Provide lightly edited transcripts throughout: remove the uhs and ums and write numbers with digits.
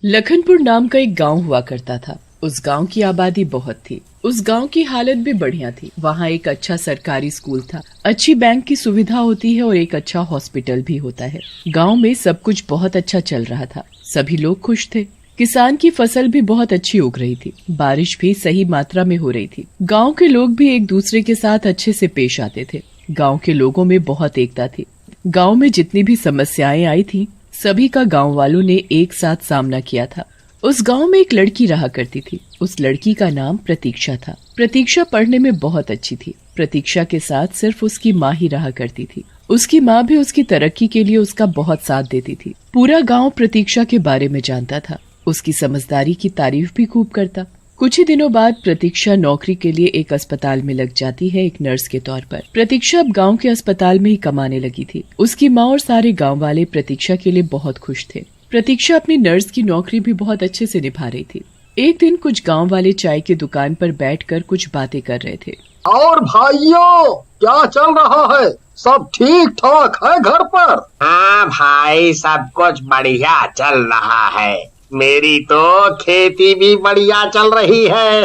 लखनपुर नाम का एक गांव हुआ करता था। उस गांव की आबादी बहुत थी। उस गांव की हालत भी बढ़िया थी। वहाँ एक अच्छा सरकारी स्कूल था, अच्छी बैंक की सुविधा होती है और एक अच्छा हॉस्पिटल भी होता है। गांव में सब कुछ बहुत अच्छा चल रहा था। सभी लोग खुश थे। किसान की फसल भी बहुत अच्छी उग रही थी। बारिश भी सही मात्रा में हो रही थी। गाँव के लोग भी एक दूसरे के साथ अच्छे से पेश आते थे। गाँव के लोगों में बहुत एकता थी। गाँव में जितनी भी समस्याएं आई थी, सभी का गांव वालों ने एक साथ सामना किया था। उस गांव में एक लड़की रहा करती थी। उस लड़की का नाम प्रतीक्षा था। प्रतीक्षा पढ़ने में बहुत अच्छी थी। प्रतीक्षा के साथ सिर्फ उसकी माँ ही रहा करती थी। उसकी माँ भी उसकी तरक्की के लिए उसका बहुत साथ देती थी। पूरा गांव प्रतीक्षा के बारे में जानता था। उसकी समझदारी की तारीफ भी खूब करता। कुछ ही दिनों बाद प्रतीक्षा नौकरी के लिए एक अस्पताल में लग जाती है, एक नर्स के तौर पर। प्रतीक्षा अब गांव के अस्पताल में ही कमाने लगी थी। उसकी माँ और सारे गांव वाले प्रतीक्षा के लिए बहुत खुश थे। प्रतीक्षा अपनी नर्स की नौकरी भी बहुत अच्छे से निभा रही थी। एक दिन कुछ गांव वाले चाय की दुकान पर बैठकर कुछ बातें कर रहे थे। और भाइयों, क्या चल रहा है? सब ठीक ठाक है घर पर? हाँ भाई, सब कुछ बढ़िया चल रहा है। मेरी तो खेती भी बढ़िया चल रही है।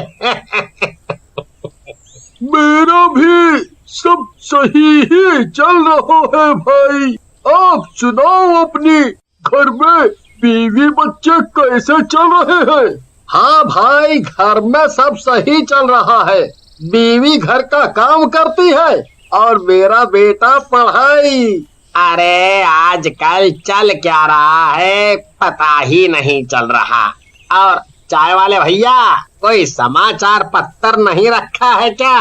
मेरा भी सब सही ही चल रहा है भाई। आप सुनाओ, अपनी घर में बीवी बच्चे कैसे चल रहे हैं? हाँ भाई, घर में सब सही चल रहा है। बीवी घर का काम करती है और मेरा बेटा पढ़ाई। अरे आजकल चल क्या रहा है पता ही नहीं चल रहा। और चाय वाले भैया, कोई समाचार पत्र नहीं रखा है क्या?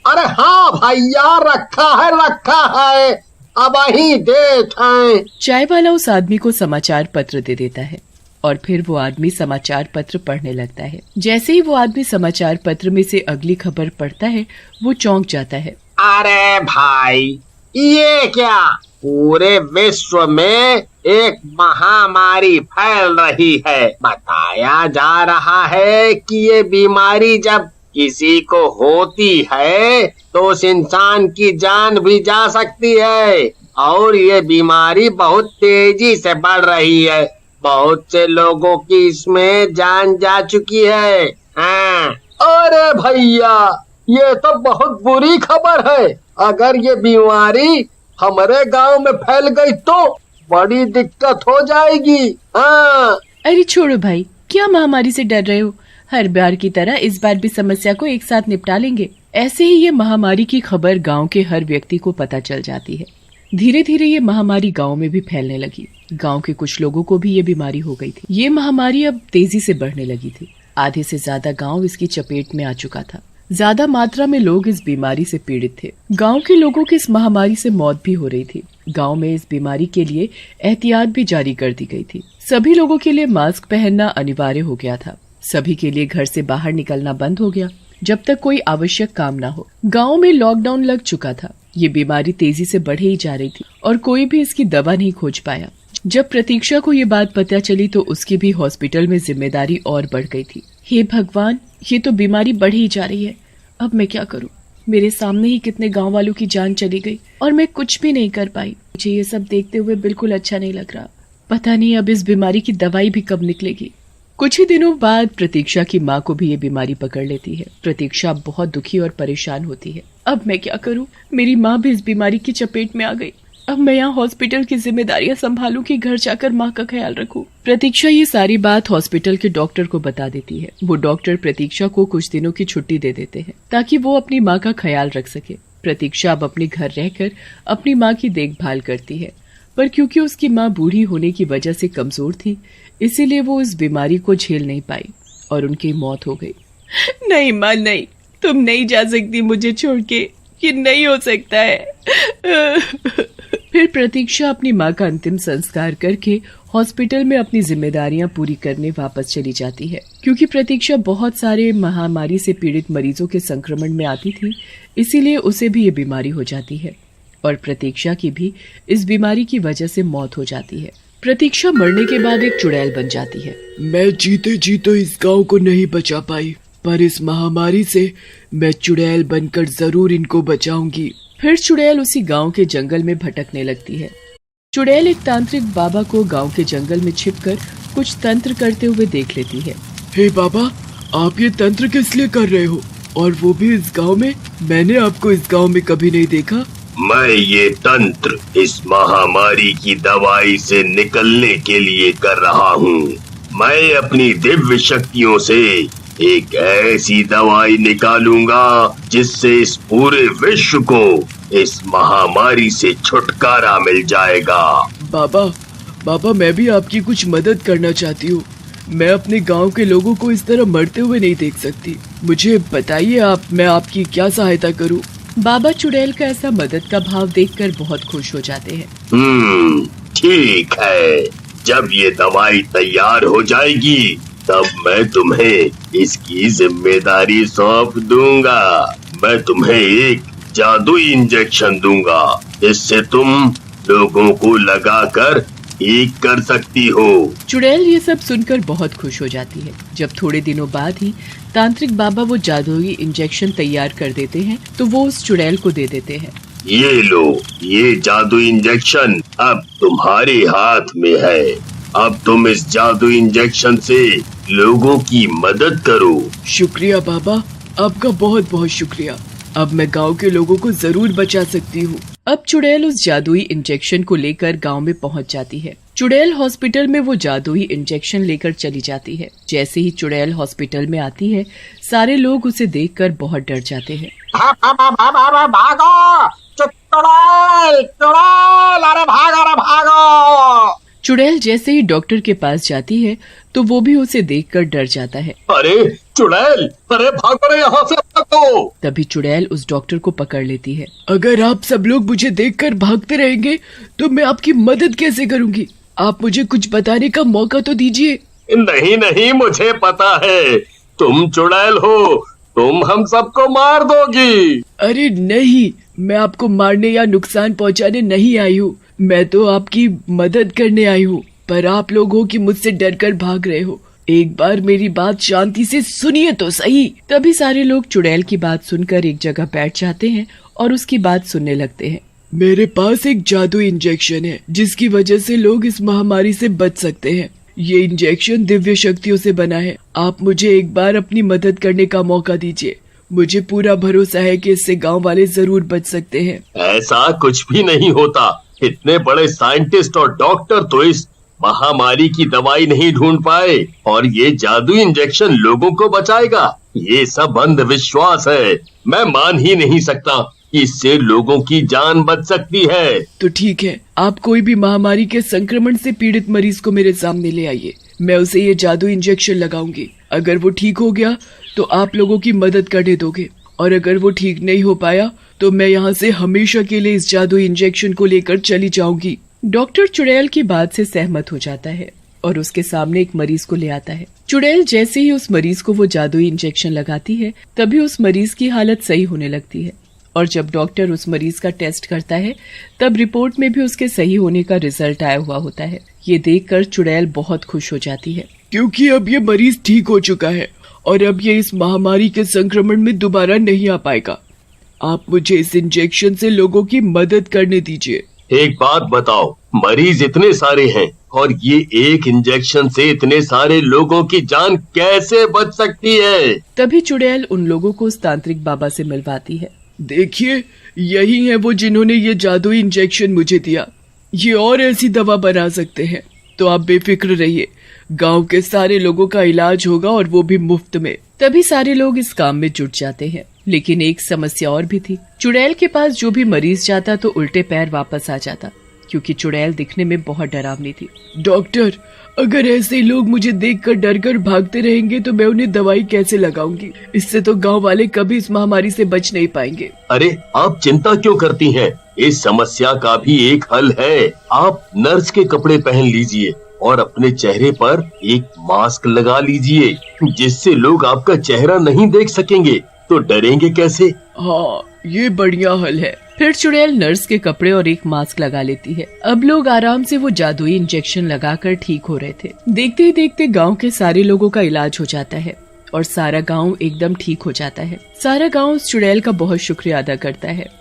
अरे हाँ भैया, रखा है। अब ही डेट है। चाय वाला उस आदमी को समाचार पत्र दे देता है और फिर वो आदमी समाचार पत्र पढ़ने लगता है। जैसे ही वो आदमी समाचार पत्र में से अगली खबर पढ़ता है, वो चौंक जाता है। अरे भाई, ये क्या? पूरे विश्व में एक महामारी फैल रही है। बताया जा रहा है कि ये बीमारी जब किसी को होती है तो उस इंसान की जान भी जा सकती है। और ये बीमारी बहुत तेजी से बढ़ रही है। बहुत से लोगों की इसमें जान जा चुकी है। हाँ। अरे भैया, ये तो बहुत बुरी खबर है। अगर ये बीमारी हमारे गांव में फैल गई तो बड़ी दिक्कत हो जाएगी। हाँ। अरे छोड़ो भाई, क्या महामारी से डर रहे हो? हर बार की तरह इस बार भी समस्या को एक साथ निपटा लेंगे। ऐसे ही ये महामारी की खबर गांव के हर व्यक्ति को पता चल जाती है। धीरे धीरे ये महामारी गांव में भी फैलने लगी। गांव के कुछ लोगों को भी ये बीमारी हो गई थी। ये महामारी अब तेजी से बढ़ने लगी थी। आधे से ज्यादा गांव इसकी चपेट में आ चुका था। ज्यादा मात्रा में लोग इस बीमारी से पीड़ित थे। गांव के लोगों की इस महामारी से मौत भी हो रही थी। गांव में इस बीमारी के लिए एहतियात भी जारी कर दी गई थी। सभी लोगों के लिए मास्क पहनना अनिवार्य हो गया था। सभी के लिए घर से बाहर निकलना बंद हो गया जब तक कोई आवश्यक काम ना हो। गांव में लॉकडाउन लग चुका था। ये बीमारी तेजी से बढ़े ही जा रही थी और कोई भी इसकी दवा नहीं खोज पाया। जब प्रतीक्षा को ये बात पता चली तो उसकी भी हॉस्पिटल में जिम्मेदारी और बढ़ गई थी। हे भगवान, ये तो बीमारी बढ़ ही जा रही है। अब मैं क्या करूं? मेरे सामने ही कितने गांव वालों की जान चली गई और मैं कुछ भी नहीं कर पाई। मुझे ये सब देखते हुए बिल्कुल अच्छा नहीं लग रहा। पता नहीं अब इस बीमारी की दवाई भी कब निकलेगी। कुछ ही दिनों बाद प्रतीक्षा की माँ को भी ये बीमारी पकड़ लेती है। प्रतीक्षा बहुत दुखी और परेशान होती है। अब मैं क्या करूं? मेरी माँ भी इस बीमारी की चपेट में आ गई। अब मैं यहाँ हॉस्पिटल की जिम्मेदारियां संभालूं कि घर जाकर माँ का ख्याल रखूं। प्रतीक्षा ये सारी बात हॉस्पिटल के डॉक्टर को बता देती है। वो डॉक्टर प्रतीक्षा को कुछ दिनों की छुट्टी दे देते हैं ताकि वो अपनी माँ का ख्याल रख सके। प्रतीक्षा अब अपने घर रहकर अपनी माँ की देखभाल करती है, पर क्योंकि उसकी माँ बूढ़ी होने की वजह से कमजोर थी, इसीलिए वो इस बीमारी को झेल नहीं पाई और उनकी मौत हो गई। नहीं माँ, नहीं, तुम नहीं जा सकती मुझे छोड़ के। ये नहीं हो सकता है। फिर प्रतीक्षा अपनी माँ का अंतिम संस्कार करके हॉस्पिटल में अपनी जिम्मेदारियां पूरी करने वापस चली जाती है। क्योंकि प्रतीक्षा बहुत सारे महामारी से पीड़ित मरीजों के संक्रमण में आती थी, इसीलिए उसे भी ये बीमारी हो जाती है और प्रतीक्षा की भी इस बीमारी की वजह से मौत हो जाती है। प्रतीक्षा मरने के बाद एक चुड़ैल बन जाती है। मैं जीते जीते इस गांव को नहीं बचा पाई, पर इस महामारी से मैं चुड़ैल बनकर जरूर इनको बचाऊंगी। फिर चुड़ैल उसी गांव के जंगल में भटकने लगती है। चुड़ैल एक तांत्रिक बाबा को गांव के जंगल में छिपकर कुछ तंत्र करते हुए देख लेती है। हे बाबा, आप ये तंत्र किस लिए कर रहे हो, और वो भी इस गांव में? मैंने आपको इस गांव में कभी नहीं देखा। मैं ये तंत्र इस महामारी की दवाई से निकलने के लिए कर रहा हूँ। मैं अपनी दिव्य शक्तियों से एक ऐसी दवाई निकालूंगा जिससे इस पूरे विश्व को इस महामारी से छुटकारा मिल जाएगा। बाबा मैं भी आपकी कुछ मदद करना चाहती हूँ। मैं अपने गांव के लोगों को इस तरह मरते हुए नहीं देख सकती। मुझे बताइए मैं आपकी क्या सहायता करूँ। बाबा चुड़ैल का ऐसा मदद का भाव देखकर बहुत खुश हो जाते हैं। ठीक है, जब ये दवाई तैयार हो जाएगी तब मैं तुम्हें इसकी जिम्मेदारी सौंप दूंगा। मैं तुम्हें एक जादुई इंजेक्शन दूंगा, इससे तुम लोगों को लगाकर ठीक कर सकती हो। चुड़ैल ये सब सुनकर बहुत खुश हो जाती है। जब थोड़े दिनों बाद ही तांत्रिक बाबा वो जादुई इंजेक्शन तैयार कर देते हैं तो वो उस चुड़ैल को दे देते हैं। ये लो, ये जादुई इंजेक्शन अब तुम्हारे हाथ में है। अब तुम इस जादुई इंजेक्शन से लोगों की मदद करो। शुक्रिया बाबा, आपका बहुत बहुत शुक्रिया। अब मैं गांव के लोगों को जरूर बचा सकती हूँ। अब चुड़ैल उस जादुई इंजेक्शन को लेकर गांव में पहुंच जाती है। चुड़ैल हॉस्पिटल में वो जादुई इंजेक्शन लेकर चली जाती है। जैसे ही चुड़ैल हॉस्पिटल में आती है, सारे लोग उसे देखकर बहुत डर जाते हैं। भागो चुड़ैल, अरे भागो। चुड़ैल जैसे ही डॉक्टर के पास जाती है तो वो भी उसे देखकर डर जाता है। अरे चुड़ैल, अरे भागो रे यहाँ से, भागो। तभी चुड़ैल उस डॉक्टर को पकड़ लेती है। अगर आप सब लोग मुझे देखकर भागते रहेंगे तो मैं आपकी मदद कैसे करूँगी? आप मुझे कुछ बताने का मौका तो दीजिए। नहीं, मुझे पता है तुम चुड़ैल हो, तुम हम सबको मार दोगी। अरे नहीं, मैं आपको मारने या नुकसान पहुंचाने नहीं आई हूँ। मैं तो आपकी मदद करने आई हूँ, पर आप लोग हो कि मुझसे डरकर भाग रहे हो। एक बार मेरी बात शांति से सुनिए तो सही। तभी सारे लोग चुड़ैल की बात सुनकर एक जगह बैठ जाते हैं और उसकी बात सुनने लगते हैं। मेरे पास एक जादुई इंजेक्शन है जिसकी वजह से लोग इस महामारी से बच सकते हैं। ये इंजेक्शन दिव्य शक्तियों से बना है। आप मुझे एक बार अपनी मदद करने का मौका दीजिए। मुझे पूरा भरोसा है कि इससे गांव वाले जरूर बच सकते हैं। ऐसा कुछ भी नहीं होता। इतने बड़े साइंटिस्ट और डॉक्टर तो इस महामारी की दवाई नहीं ढूंढ पाए, और ये जादुई इंजेक्शन लोगों को बचाएगा। ये सब अंधविश्वास है। मैं मान ही नहीं सकता कि इससे लोगों की जान बच सकती है। तो ठीक है, आप कोई भी महामारी के संक्रमण से पीड़ित मरीज को मेरे सामने ले आइए। मैं उसे ये जादुई इंजेक्शन लगाऊंगी। अगर वो ठीक हो गया तो आप लोगों की मदद करने दोगे, और अगर वो ठीक नहीं हो पाया तो मैं यहाँ से हमेशा के लिए इस जादुई इंजेक्शन को लेकर चली जाऊंगी। डॉक्टर चुड़ैल की बात से सहमत हो जाता है और उसके सामने एक मरीज को ले आता है। चुड़ैल जैसे ही उस मरीज को वो जादुई इंजेक्शन लगाती है, तभी उस मरीज की हालत सही होने लगती है। और जब डॉक्टर उस मरीज का टेस्ट करता है, तब रिपोर्ट में भी उसके सही होने का रिजल्ट आया हुआ होता है। ये देखकर चुड़ैल बहुत खुश हो जाती है, क्योंकि अब ये मरीज ठीक हो चुका है और अब ये इस महामारी के संक्रमण में दोबारा नहीं आ पाएगा। आप मुझे इस इंजेक्शन से लोगों की मदद करने दीजिए। एक बात बताओ, मरीज इतने सारे हैं और ये एक इंजेक्शन से इतने सारे लोगों की जान कैसे बच सकती है? तभी चुड़ैल उन लोगों को उस तांत्रिक बाबा से मिलवाती है। देखिए, यही है वो जिन्होंने ये जादुई इंजेक्शन मुझे दिया। ये और ऐसी दवा बना सकते हैं, तो आप बेफिक्र रहिए। गांव के सारे लोगों का इलाज होगा और वो भी मुफ्त में। तभी सारे लोग इस काम में जुट जाते हैं। लेकिन एक समस्या और भी थी। चुड़ैल के पास जो भी मरीज जाता तो उल्टे पैर वापस आ जाता, क्योंकि चुड़ैल दिखने में बहुत डरावनी थी। डॉक्टर, अगर ऐसे लोग मुझे देखकर डरकर भागते रहेंगे तो मैं उन्हें दवाई कैसे लगाऊंगी? इससे तो गांव वाले कभी इस महामारी से बच नहीं पाएंगे। अरे आप चिंता क्यों करती हैं? इस समस्या का भी एक हल है। आप नर्स के कपड़े पहन लीजिए और अपने चेहरे पर एक मास्क लगा लीजिए, जिससे लोग आपका चेहरा नहीं देख सकेंगे। तो डरेंगे कैसे? हाँ, ये बढ़िया हल है। फिर चुड़ैल नर्स के कपड़े और एक मास्क लगा लेती है। अब लोग आराम से वो जादुई इंजेक्शन लगाकर ठीक हो रहे थे। देखते ही देखते गांव के सारे लोगों का इलाज हो जाता है और सारा गांव एकदम ठीक हो जाता है। सारा गांव उस चुड़ैल का बहुत शुक्रिया अदा करता है